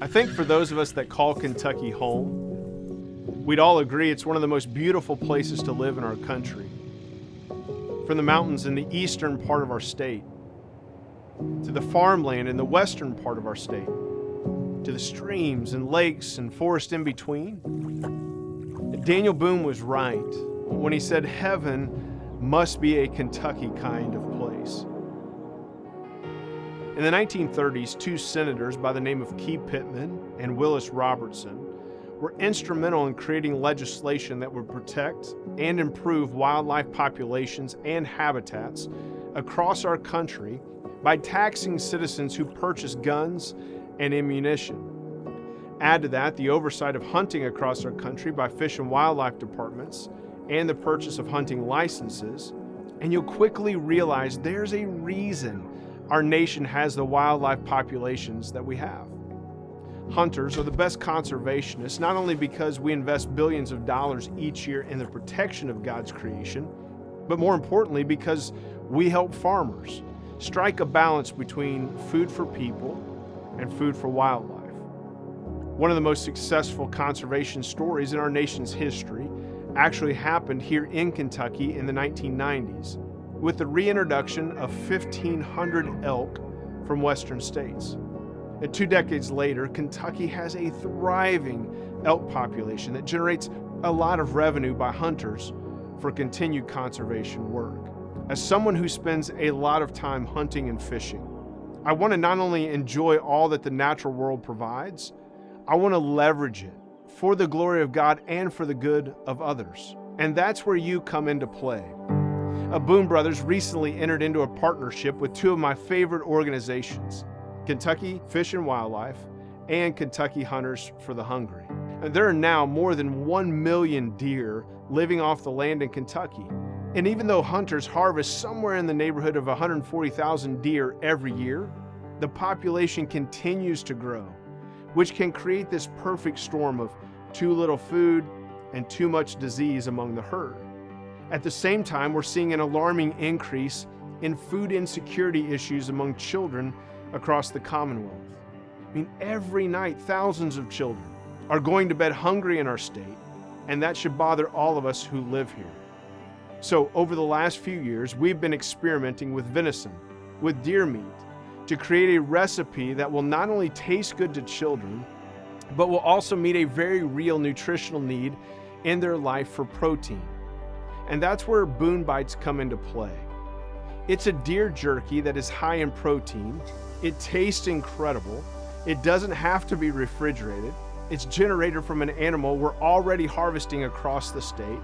I think for those of us that call Kentucky home, we'd all agree it's one of the most beautiful places to live in our country. From the mountains in the eastern part of our state, to the farmland in the western part of our state, to the streams and lakes and forest in between. Daniel Boone was right when he said heaven must be a Kentucky kind of place. In the 1930s, two senators by the name of Key Pittman and Willis Robertson were instrumental in creating legislation that would protect and improve wildlife populations and habitats across our country by taxing citizens who purchase guns and ammunition. Add to that the oversight of hunting across our country by Fish and Wildlife departments and the purchase of hunting licenses, and you'll quickly realize there's a reason our nation has the wildlife populations that we have. Hunters are the best conservationists, not only because we invest billions of dollars each year in the protection of God's creation, but more importantly because we help farmers strike a balance between food for people and food for wildlife. One of the most successful conservation stories in our nation's history actually happened here in Kentucky in the 1990s with the reintroduction of 1,500 elk from western states. And 2 decades later, Kentucky has a thriving elk population that generates a lot of revenue by hunters for continued conservation work. As someone who spends a lot of time hunting and fishing, I want to not only enjoy all that the natural world provides, I want to leverage it for the glory of God and for the good of others. And that's where you come into play. Boone Brothers recently entered into a partnership with two of my favorite organizations, Kentucky Fish and Wildlife and Kentucky Hunters for the Hungry. And there are now more than 1 million deer living off the land in Kentucky. And even though hunters harvest somewhere in the neighborhood of 140,000 deer every year, the population continues to grow, which can create this perfect storm of too little food and too much disease among the herd. At the same time, we're seeing an alarming increase in food insecurity issues among children across the Commonwealth. I mean, every night, thousands of children are going to bed hungry in our state, and that should bother all of us who live here. So over the last few years, we've been experimenting with venison, with deer meat, to create a recipe that will not only taste good to children, but will also meet a very real nutritional need in their life for protein. And that's where Boone Bites come into play. It's a deer jerky that is high in protein. It tastes incredible. It doesn't have to be refrigerated. It's generated from an animal we're already harvesting across the state.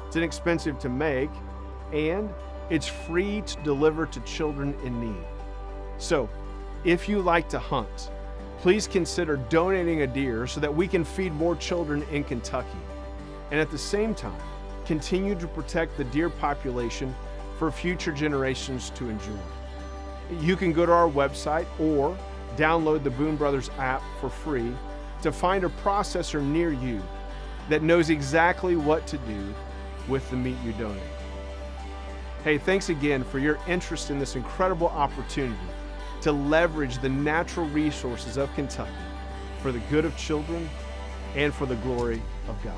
It's inexpensive to make, and it's free to deliver to children in need. So, if you like to hunt, please consider donating a deer so that we can feed more children in Kentucky. And at the same time, continue to protect the deer population for future generations to enjoy. You can go to our website or download the Boone Brothers app for free to find a processor near you that knows exactly what to do with the meat you donate. Hey, thanks again for your interest in this incredible opportunity to leverage the natural resources of Kentucky for the good of children and for the glory of God.